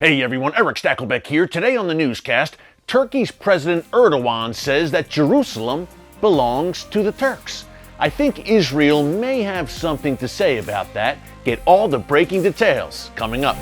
Hey everyone, Erick Stakelbeck here. Today on the newscast, Turkey's President Erdogan says that Jerusalem belongs to the Turks. I think Israel may have something to say about that. Get all the breaking details coming up.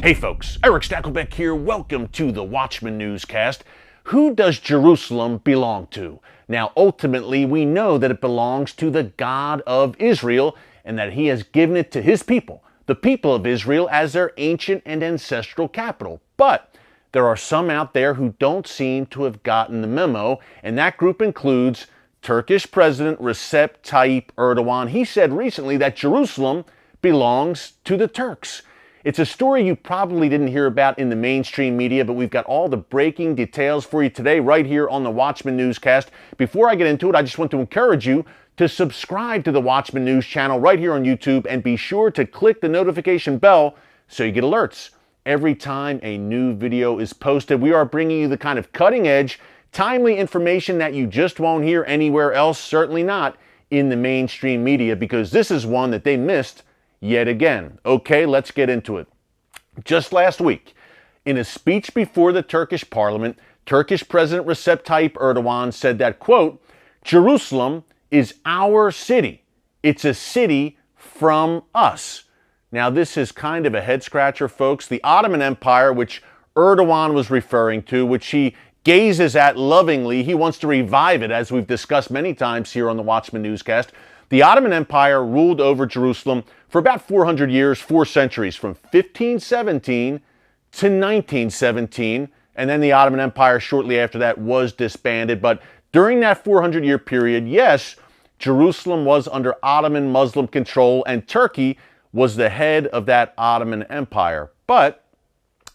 Hey folks, Erick Stakelbeck here. Welcome to the Watchman newscast. Who does Jerusalem belong to? Now, ultimately, we know that it belongs to the God of Israel and that he has given it to his people, the people of Israel, as their ancient and ancestral capital. But there are some out there who don't seem to have gotten the memo, and that group includes Turkish President Recep Tayyip Erdogan. He said recently that Jerusalem belongs to the Turks. It's a story you probably didn't hear about in the mainstream media, but we've got all the breaking details for you today right here on the Watchman newscast. Before I get into it, I just want to encourage you to subscribe to the Watchman News channel right here on YouTube and be sure to click the notification bell so you get alerts every time a new video is posted. We are bringing you the kind of cutting-edge, timely information that you just won't hear anywhere else, certainly not in the mainstream media, because this is one that they missed yet again. Okay, let's get into it. Just last week, in a speech before the Turkish Parliament, Turkish President Recep Tayyip Erdogan said that, quote, Jerusalem is our city. It's a city from us. Now, this is kind of a head scratcher, folks. The Ottoman Empire, which Erdogan was referring to, which he gazes at lovingly, he wants to revive it, as we've discussed many times here on the Watchman newscast. The Ottoman Empire ruled over Jerusalem for about 400 years, 4 centuries, from 1517 to 1917, and then the Ottoman Empire shortly after that was disbanded. But during that 400-year period, yes, Jerusalem was under Ottoman Muslim control, and Turkey was the head of that Ottoman Empire. But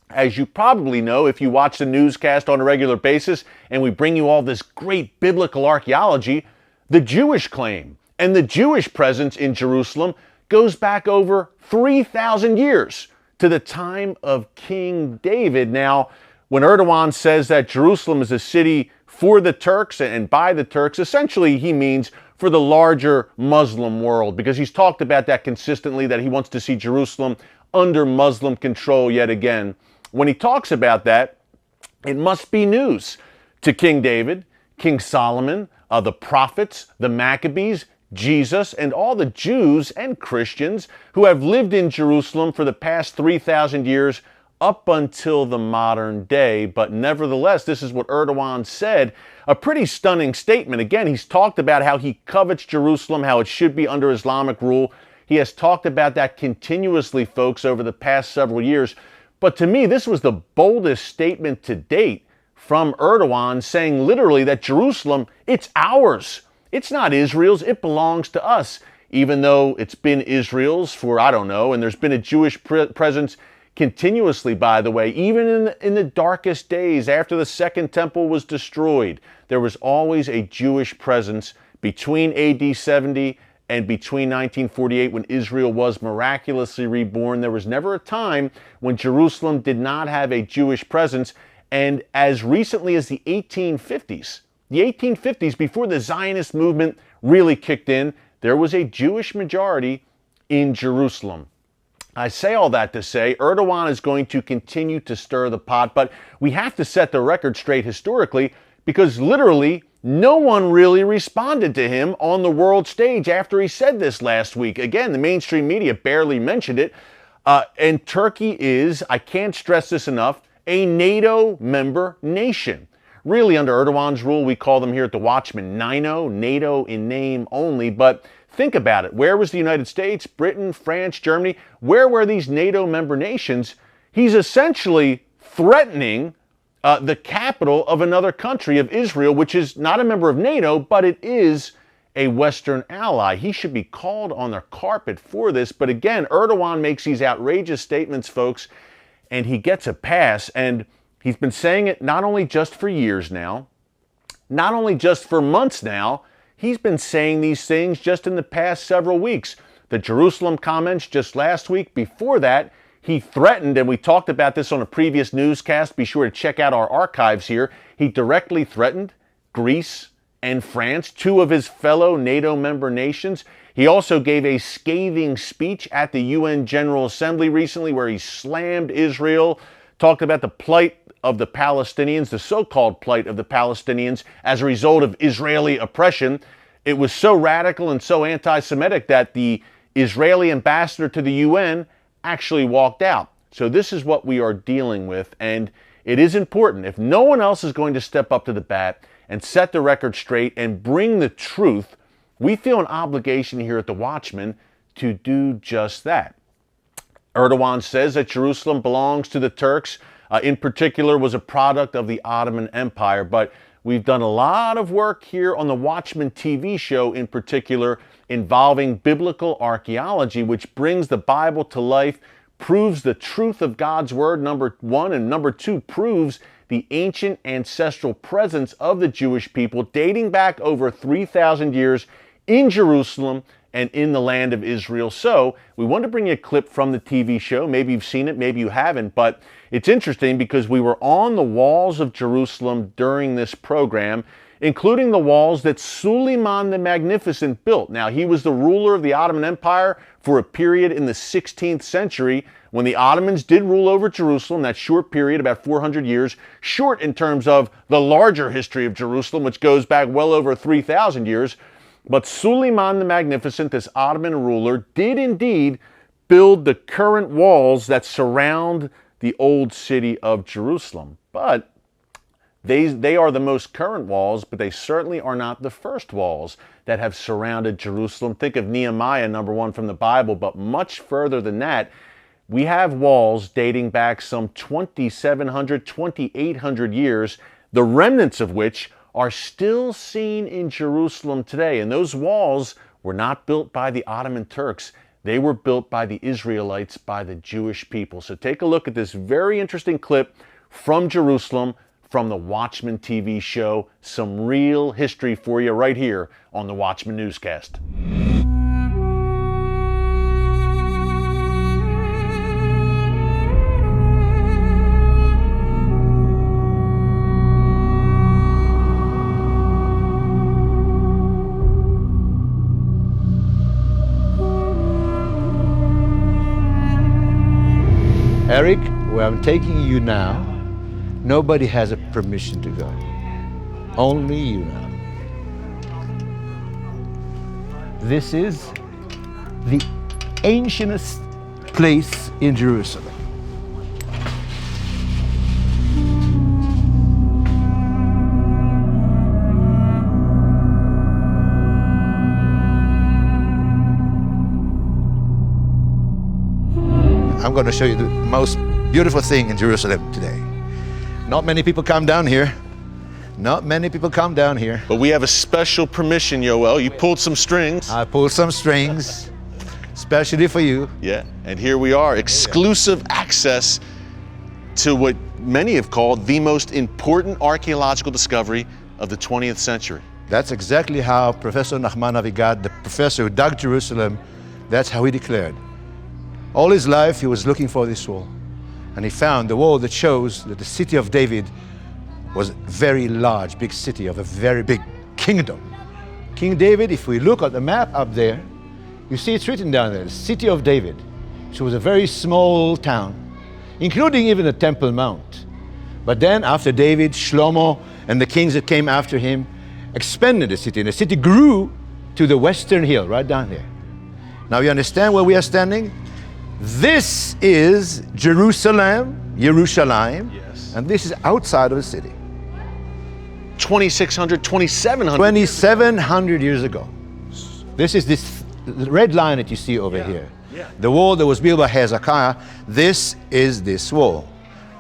as you probably know, if you watch the newscast on a regular basis, and we bring you all this great biblical archaeology, the Jewish claim and the Jewish presence in Jerusalem goes back over 3,000 years to the time of King David. Now, when Erdogan says that Jerusalem is a city for the Turks and by the Turks, essentially he means for the larger Muslim world, because he's talked about that consistently, that he wants to see Jerusalem under Muslim control yet again. When he talks about that, it must be news to King David, King Solomon, the prophets, the Maccabees, Jesus, and all the Jews and Christians who have lived in Jerusalem for the past 3,000 years up until the modern day. But nevertheless, this is what Erdogan said, a pretty stunning statement. Again, he's talked about how he covets Jerusalem, how it should be under Islamic rule. He has talked about that continuously, folks, over the past several years. But to me, this was the boldest statement to date from Erdogan, saying literally that Jerusalem, it's ours. It's not Israel's, it belongs to us, even though it's been Israel's for, I don't know, and there's been a Jewish presence continuously, by the way, even in the darkest days after the Second Temple was destroyed. There was always a Jewish presence between AD 70 and between 1948, when Israel was miraculously reborn. There was never a time when Jerusalem did not have a Jewish presence, and as recently as the 1850s, before the Zionist movement really kicked in, there was a Jewish majority in Jerusalem. I say all that to say Erdogan is going to continue to stir the pot, but we have to set the record straight historically, because literally no one really responded to him on the world stage after he said this last week. Again, the mainstream media barely mentioned it. And Turkey is, I can't stress this enough, a NATO member nation. Really, under Erdogan's rule, we call them here at the Watchman NATO in name only. But think about it. Where was the United States, Britain, France, Germany? Where were these NATO member nations? He's essentially threatening the capital of another country, of Israel, which is not a member of NATO, but it is a Western ally. He should be called on the carpet for this. But again, Erdogan makes these outrageous statements, folks, and he gets a pass. And he's been saying it not only just for years now, not only just for months now, he's been saying these things just in the past several weeks. The Jerusalem comments just last week. Before that, he threatened, and we talked about this on a previous newscast, be sure to check out our archives here, he directly threatened Greece and France, two of his fellow NATO member nations. He also gave a scathing speech at the UN General Assembly recently where he slammed Israel, talked about the plight of the Palestinians, the so-called plight of the Palestinians as a result of Israeli oppression. It was so radical and so anti-Semitic that the Israeli ambassador to the UN actually walked out. So this is what we are dealing with, and it is important. If no one else is going to step up to the bat and set the record straight and bring the truth, we feel an obligation here at the Watchman to do just that. Erdogan says that Jerusalem belongs to the Turks, in particular was a product of the Ottoman Empire, but we've done a lot of work here on the Watchman TV show, in particular involving biblical archaeology, which brings the Bible to life, proves the truth of God's word, number one, and number two, proves the ancient ancestral presence of the Jewish people dating back over 3,000 years in Jerusalem and in the land of Israel. So we want to bring you a clip from the TV show. Maybe you've seen it, maybe you haven't, but it's interesting because we were on the walls of Jerusalem during this program, including the walls that Suleiman the Magnificent built. Now, he was the ruler of the Ottoman Empire for a period in the 16th century when the Ottomans did rule over Jerusalem, that short period, about 400 years, short in terms of the larger history of Jerusalem, which goes back well over 3,000 years. But Suleiman the Magnificent, this Ottoman ruler, did indeed build the current walls that surround the old city of Jerusalem. But they are the most current walls, but they certainly are not the first walls that have surrounded Jerusalem. Think of Nehemiah, number one from the Bible, but much further than that, we have walls dating back some 2,700, 2,800 years, the remnants of which are still seen in Jerusalem today. And those walls were not built by the Ottoman Turks. They were built by the Israelites, by the Jewish people. So take a look at this very interesting clip from Jerusalem, from the Watchman TV show. Some real history for you right here on the Watchman Newscast. Eric, where I'm taking you now, nobody has a permission to go. Only you now. This is the ancientest place in Jerusalem. I'm going to show you the most beautiful thing in Jerusalem today. Not many people come down here. Not many people come down here. But we have a special permission, Yoel. You pulled some strings. I pulled some strings, especially for you. Yeah, and here we are, exclusive access to what many have called the most important archaeological discovery of the 20th century. That's exactly how Professor Nachman Avigad, the professor who dug Jerusalem, that's how he declared. All his life he was looking for this wall, and he found the wall that shows that the city of David was a very large, big city of a very big kingdom. King David, if we look at the map up there, you see it's written down there, the city of David, which was a very small town, including even the Temple Mount. But then after David, Shlomo and the kings that came after him expanded the city, and the city grew to the western hill, right down there. Now you understand where we are standing? This is Jerusalem, Yes. and this is outside of the city. 2,600, 2,700. 2,700 years ago. This is this red line that you see over here. Yeah. The wall that was built by Hezekiah, this is this wall.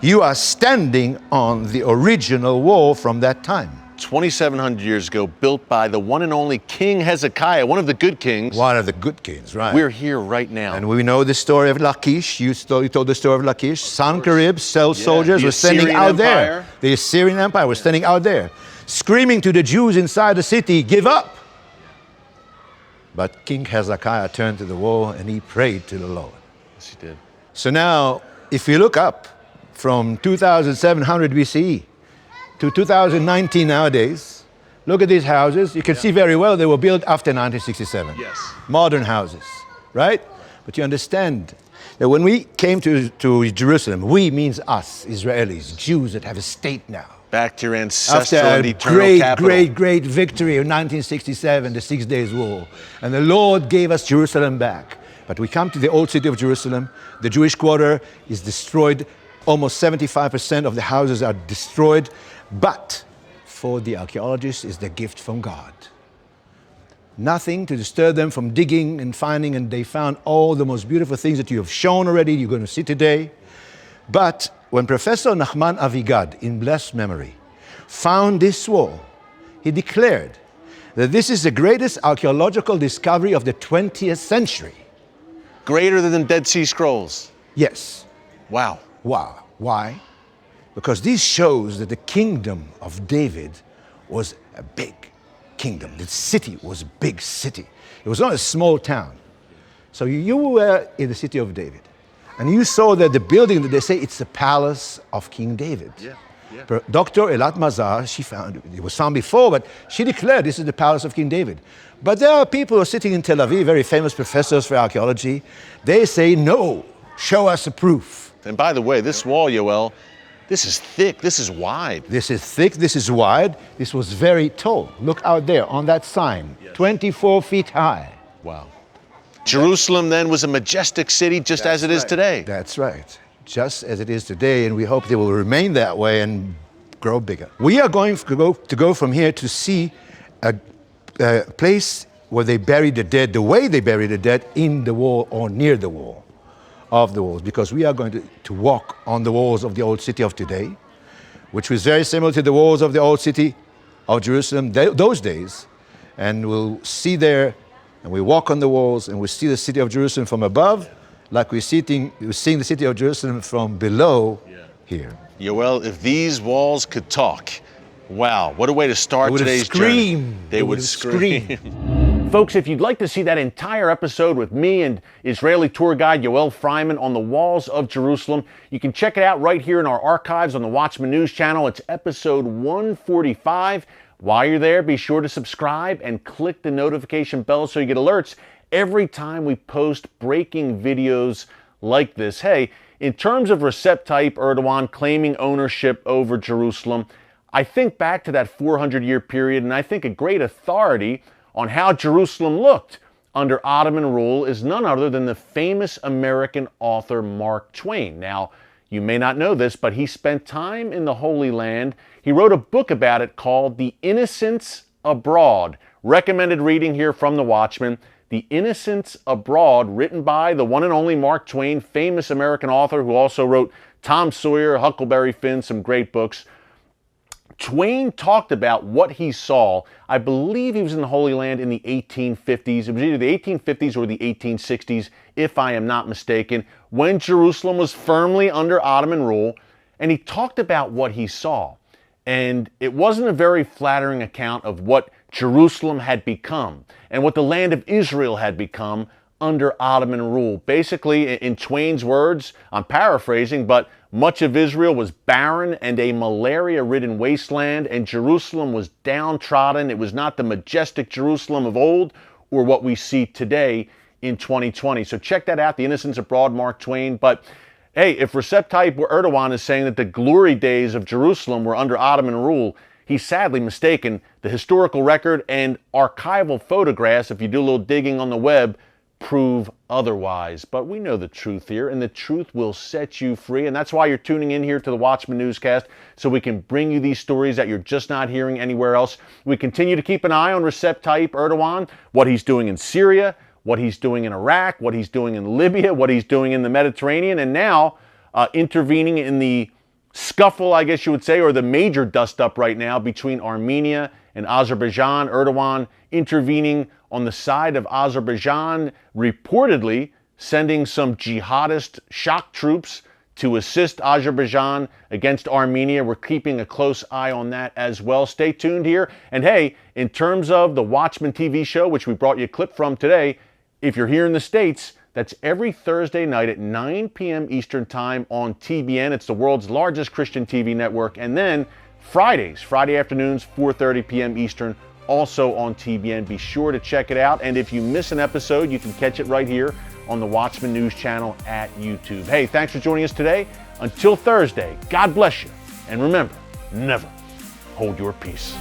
You are standing on the original wall from that time. 2,700 years ago, built by the one and only King Hezekiah, one of the good kings. One of the good kings, right. We're here right now. And we know the story of Lachish. You told the story of Lachish. Sancherib, soldiers were standing out there. The Assyrian Empire was standing out there, screaming to the Jews inside the city, give up. But King Hezekiah turned to the wall and he prayed to the Lord. Yes, he did. So now, if you look up from 2,700 BCE to 2019 nowadays, Look at these houses. You can see very well they were built after 1967. Yes. Modern houses, right? But you understand that when we came to Jerusalem, we means us, Israelis, Jews that have a state now. Back to your ancestral and After eternal a capital. great victory in 1967, the 6 Days War. And the Lord gave us Jerusalem back. But we come to the old city of Jerusalem. The Jewish quarter is destroyed. Almost 75% of the houses are destroyed. But for the archaeologists, it's the gift from God. Nothing to disturb them from digging and finding, and they found all the most beautiful things that you have shown already, you're going to see today. But when Professor Nachman Avigad, in blessed memory, found this wall, he declared that this is the greatest archaeological discovery of the 20th century. Greater than the Dead Sea Scrolls. Yes. Wow. Wow. Why? Because this shows that the kingdom of David was a big kingdom. The city was a big city. It was not a small town. So you were in the city of David. And you saw that the building that they say it's the palace of King David. Yeah. Dr. Elat Mazar, she found, it was found before, but she declared this is the palace of King David. But there are people who are sitting in Tel Aviv, very famous professors for archaeology. They say, no, show us a proof. And by the way, this wall, Yoel, this is thick, this is wide. This is thick, this is wide, this was very tall. Look out there on that sign, 24 feet high. Wow. Jerusalem then was a majestic city just as it is today. That's right, just as it is today, and we hope they will remain that way and grow bigger. We are going to go from here to see a place where they buried the dead, the way they buried the dead, in the wall or near the wall of the walls, because we are going to walk on the walls of the old city of today, which was very similar to the walls of the old city of Jerusalem those days, and we'll see there, and we walk on the walls, and we see the city of Jerusalem from above, like we're seeing the city of Jerusalem from below here. Yoel, if these walls could talk, wow, what a way to start today's journey. They would scream. Folks, if you'd like to see that entire episode with me and Israeli tour guide Yoel Freiman on the walls of Jerusalem, you can check it out right here in our archives on the Watchman News channel. It's episode 145. While you're there, be sure to subscribe and click the notification bell so you get alerts every time we post breaking videos like this. Hey, in terms of Recep Tayyip Erdogan claiming ownership over Jerusalem, I think back to that 400-year period, and I think a great authority on how Jerusalem looked under Ottoman rule is none other than the famous American author Mark Twain. Now, you may not know this, but he spent time in the Holy Land. He wrote a book about it called The Innocents Abroad. Recommended reading here from the Watchman. The Innocents Abroad, written by the one and only Mark Twain, famous American author who also wrote Tom Sawyer, Huckleberry Finn, some great books. Twain talked about what he saw. I believe he was in the Holy Land in the 1850s. It was either the 1850s or the 1860s, if I am not mistaken, when Jerusalem was firmly under Ottoman rule. And he talked about what he saw. And it wasn't a very flattering account of what Jerusalem had become and what the land of Israel had become under Ottoman rule. Basically, in Twain's words, I'm paraphrasing, but much of Israel was barren and a malaria-ridden wasteland, and Jerusalem was downtrodden. It was not the majestic Jerusalem of old or what we see today in 2020. So check that out, The Innocents Abroad, Mark Twain. But hey, if Recep Tayyip Erdogan is saying that the glory days of Jerusalem were under Ottoman rule, he's sadly mistaken. The historical record and archival photographs, if you do a little digging on the web, prove otherwise. But we know the truth here, and the truth will set you free. And that's why you're tuning in here to the Watchman Newscast, so we can bring you these stories that you're just not hearing anywhere else. We continue to keep an eye on Recep Tayyip Erdogan, what he's doing in Syria, what he's doing in Iraq, what he's doing in Libya, what he's doing in the Mediterranean, and now intervening in the scuffle, I guess you would say, or the major dust-up right now between Armenia and Azerbaijan. Erdogan intervening on the side of Azerbaijan, reportedly sending some jihadist shock troops to assist Azerbaijan against Armenia. We're keeping a close eye on that as well. Stay tuned here. And hey, in terms of the Watchman TV show, which we brought you a clip from today, if you're here in the States, that's every Thursday night at 9 p.m. Eastern Time on TBN. It's the world's largest Christian TV network. And then Fridays, Friday afternoons, 4:30 p.m. Eastern, also on TBN. Be sure to check it out. And if you miss an episode, you can catch it right here on the Watchman News channel at YouTube. Hey, thanks for joining us today. Until Thursday, God bless you. And remember, never hold your peace.